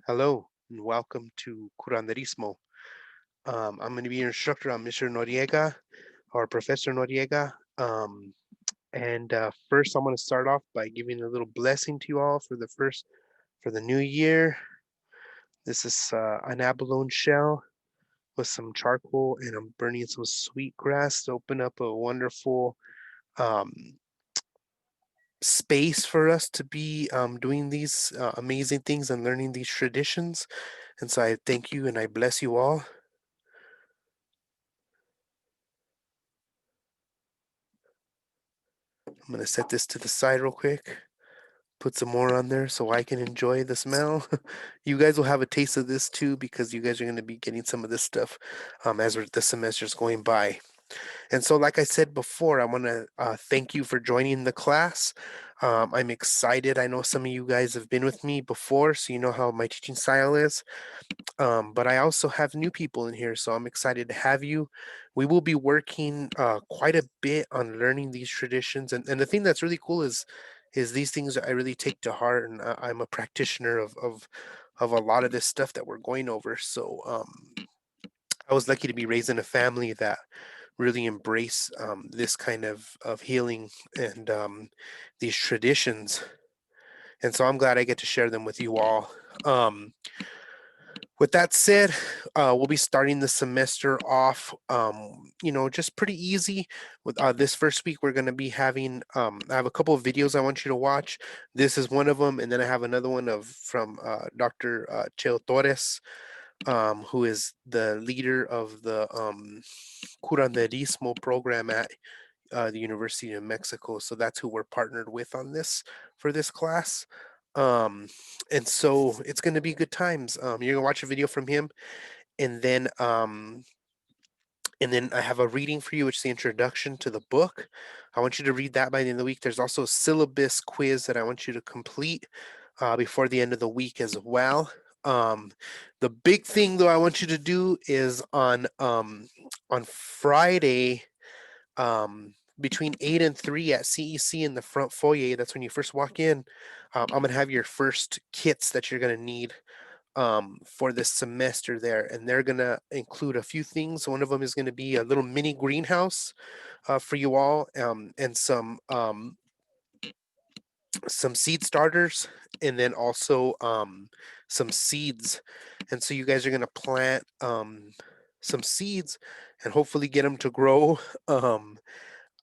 Hello and welcome to Curanderismo. I'm going to be your instructor. I'm Mr. Noriega or Professor Noriega. And first, I'm going to start off by giving a little blessing to you all for the new year. This is an abalone shell with some charcoal, and I'm burning some sweet grass to open up a wonderful um, space for us to be doing these amazing things and learning these traditions. And so I thank you and I bless you all. I'm gonna set this to the side real quick, put some more on there so I can enjoy the smell. You guys will have a taste of this too because you guys are gonna be getting some of this stuff as the semester's going by. And so, like I said before, I want to thank you for joining the class. I'm excited. I know some of you guys have been with me before, so you know how my teaching style is. But I also have new people in here, so I'm excited to have you. We will be working quite a bit on learning these traditions, and the thing that's really cool is these things I really take to heart, and I'm a practitioner of a lot of this stuff that we're going over. So I was lucky to be raised in a family that really embrace this kind of healing and these traditions, and so I'm glad I get to share them with you all. Um, with that said, we'll be starting the semester off, just pretty easy. With this first week, we're going to be having. I have a couple of videos I want you to watch. This is one of them, and then I have another one of from Dr. Cheo Torres, who is the leader of the Curanderismo program at the University of Mexico. So that's who we're partnered with on this for this class. Um, and so it's going to be good times. You're gonna watch a video from him, and then I have a reading for you, which is the introduction to the book. I want you to read that by the end of the week. There's also a syllabus quiz that I want you to complete before the end of the week as well. Um, the big thing though I want you to do is on Friday between 8 and 3 at CEC in the front foyer. That's when you first walk in. I'm going to have your first kits that you're going to need for this semester there. And they're going to include a few things. One of them is going to be a little mini greenhouse for you all and some seed starters and then also some seeds. And so you guys are going to plant some seeds and hopefully get them to grow. So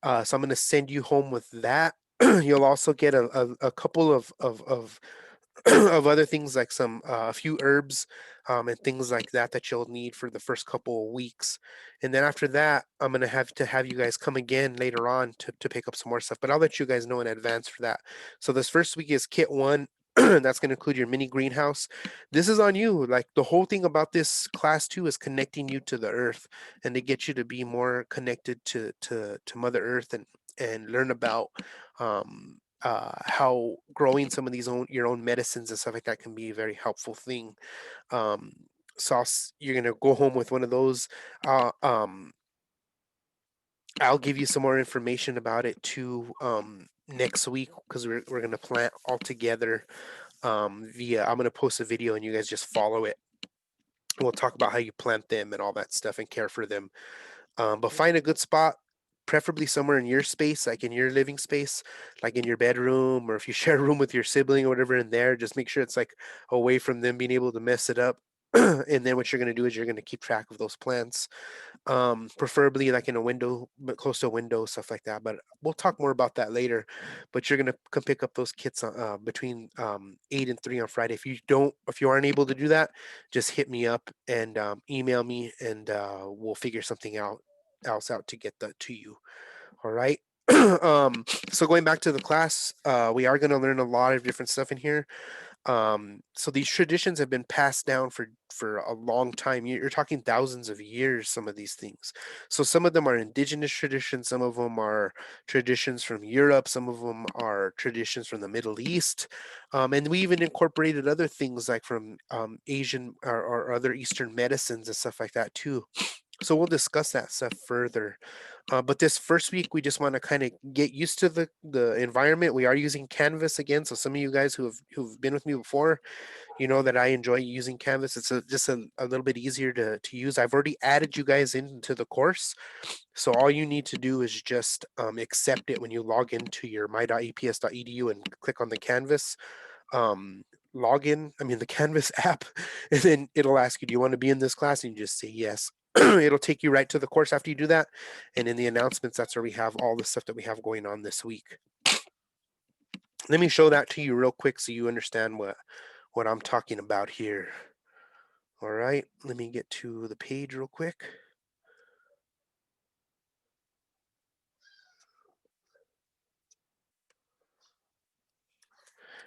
I'm going to send you home with that. You'll also get a couple of of other things like a few herbs and things like that that you'll need for the first couple of weeks. And then after that, I'm going to have you guys come again later on to pick up some more stuff. But I'll let you guys know in advance for that. So this first week is kit one. That's going to include your mini greenhouse. This is on you. Like the whole thing about this class too is connecting you to the earth and to get you to be more connected to Mother Earth and learn about how growing some of your own medicines and stuff like that can be a very helpful thing. Um, so you're gonna go home with one of those. Uh, um, I'll give you some more information about it too next week because we're gonna plant all together via. I'm gonna post a video and you guys just follow it. We'll talk about how you plant them and all that stuff and care for them. But find a good spot, preferably somewhere in your space, like in your living space, like in your bedroom, or if you share a room with your sibling or whatever in there, just make sure it's like away from them being able to mess it up. And then what you're going to do is you're going to keep track of those plants, preferably like in a window, but close to a window, stuff like that. But we'll talk more about that later. But you're gonna come pick up those kits between 8 and 3 on Friday. If you aren't able to do that, just hit me up and email me, and we'll figure something else out to get that to you. All right. So going back to the class, we are going to learn a lot of different stuff in here. So these traditions have been passed down for a long time. You're talking thousands of years, some of these things. So some of them are indigenous traditions, some of them are traditions from Europe, some of them are traditions from the Middle East, and we even incorporated other things like from Asian or other Eastern medicines and stuff like that too. So we'll discuss that stuff further. But this first week, we just want to kind of get used to the environment. We are using Canvas again, so some of you guys who've been with me before, you know that I enjoy using Canvas. It's just a little bit easier to use. I've already added you guys into the course, so all you need to do is just accept it when you log into your my.eps.edu and click on the Canvas um, login. I mean the Canvas app, and then it'll ask you, "Do you want to be in this class?" And you just say yes. It'll take you right to the course after you do that, and in the announcements, that's where we have all the stuff that we have going on this week. Let me show that to you real quick so you understand what I'm talking about here. All right, let me get to the page real quick.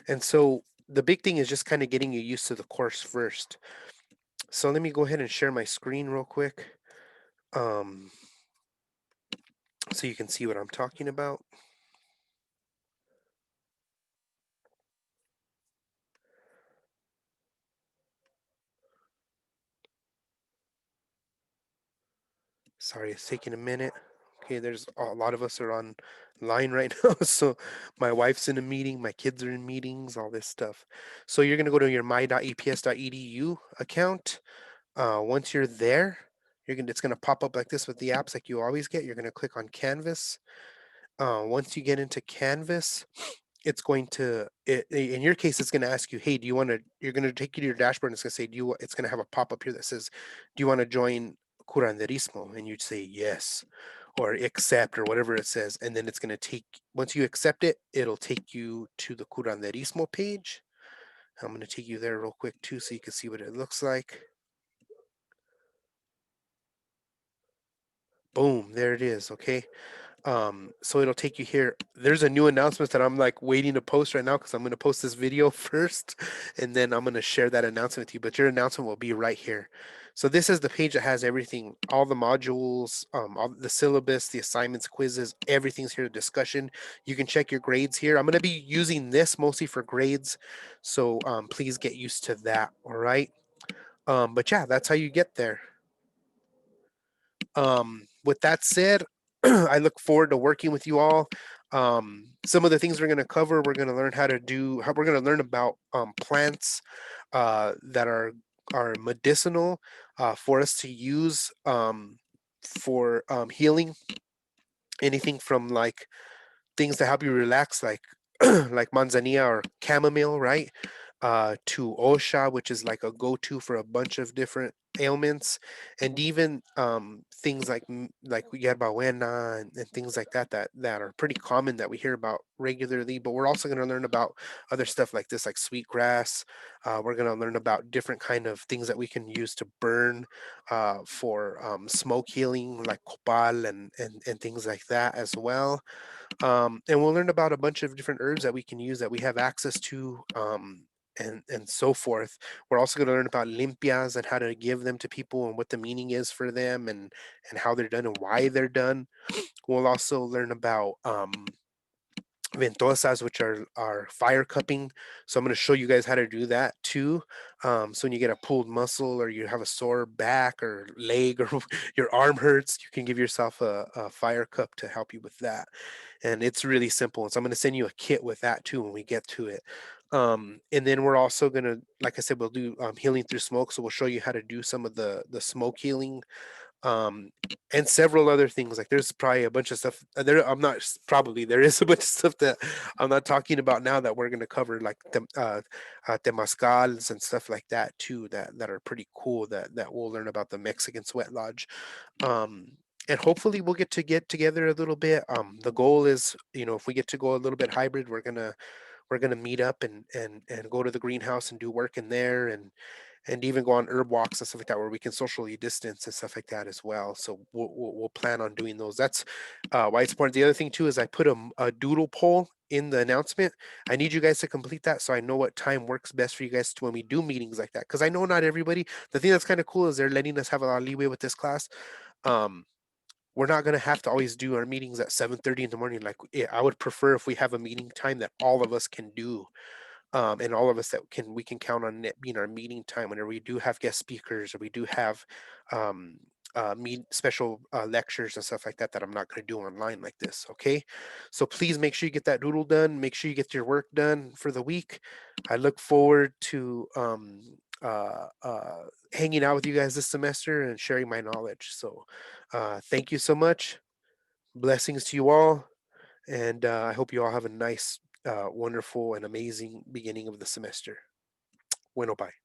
And so the big thing is just kind of getting you used to the course first. So let me go ahead and share my screen real quick, um, so you can see what I'm talking about. Sorry, it's taking a minute. Okay, there's a lot of us are online right now. So my wife's in a meeting, my kids are in meetings, all this stuff. So you're gonna go to your my.eps.edu account. Once you're there, it's gonna pop up like this with the apps like you always get. You're gonna click on Canvas. Once you get into Canvas, it's going to in your case it's going to ask you, hey, do you want to, you're going to take you to your dashboard, and it's going to say, it's going to have a pop up here that says, do you want to join Curanderismo? And you'd say yes, or accept, or whatever it says, and then it's going to take, once you accept it, it'll take you to the Curanderismo page. I'm going to take you there real quick too so you can see what it looks like. Boom, there it is. Okay, so it'll take you here. There's a new announcement that I'm like waiting to post right now because I'm going to post this video first, and then I'm going to share that announcement with you. But your announcement will be right here. So this is the page that has everything, all the modules, all the syllabus, the assignments, quizzes, everything's here. Discussion. You can check your grades here. I'm going to be using this mostly for grades, so please get used to that. All right. But yeah, that's how you get there. With that said, I look forward to working with you all. Some of the things we're going to cover, we're going to learn we're going to learn about plants that are medicinal for us to use for healing. Anything from like things to help you relax, like like manzanilla or chamomile, right? To Osha, which is like a go-to for a bunch of different ailments, and even things like yerba buena and things like that are pretty common that we hear about regularly. But we're also going to learn about other stuff like this, like sweetgrass. We're going to learn about different kind of things that we can use to burn for smoke healing, like copal and things like that as well. And we'll learn about a bunch of different herbs that we can use that we have access to, and so forth. We're also going to learn about limpias and how to give them to people and what the meaning is for them, and how they're done and why they're done. We'll also learn about ventosas, which are fire cupping. So I'm going to show you guys how to do that too. So when you get a pulled muscle, or you have a sore back or leg, or your arm hurts, you can give yourself a fire cup to help you with that. And it's really simple. And so I'm going to send you a kit with that too when we get to it. And then we're also going to, like I said, we'll do healing through smoke. So we'll show you how to do some of the smoke healing, um and several other things. Like there's probably a bunch of stuff there. I'm not Probably there is a bunch of stuff that I'm not talking about now that we're going to cover, like temazcals and stuff like that too, that are pretty cool, that we'll learn about the Mexican sweat lodge. um and hopefully we'll get together a little bit. The goal is, if we get to go a little bit hybrid, we're gonna meet up and go to the greenhouse and do work in there, and even go on herb walks and stuff like that, where we can socially distance and stuff like that as well. So we'll plan on doing those. That's why it's important. The other thing too is I put a doodle poll in the announcement. I need you guys to complete that so I know what time works best for you guys to when we do meetings like that. Because I know not everybody. The thing that's kind of cool is they're letting us have a lot of leeway with this class. Um, we're not going to have to always do our meetings at 7:30 in the morning. Like, I would prefer if we have a meeting time that all of us can do, and all of us that we can count on it being our meeting time whenever we do have guest speakers, or we do have um, meet special lectures and stuff like that that I'm not going to do online like this. Okay, so please make sure you get that doodle done. Make sure you get your work done for the week. I look forward to hanging out with you guys this semester and sharing my knowledge. So thank you so much. Blessings to you all, and I hope you all have a nice, wonderful, and amazing beginning of the semester. Bueno, bye.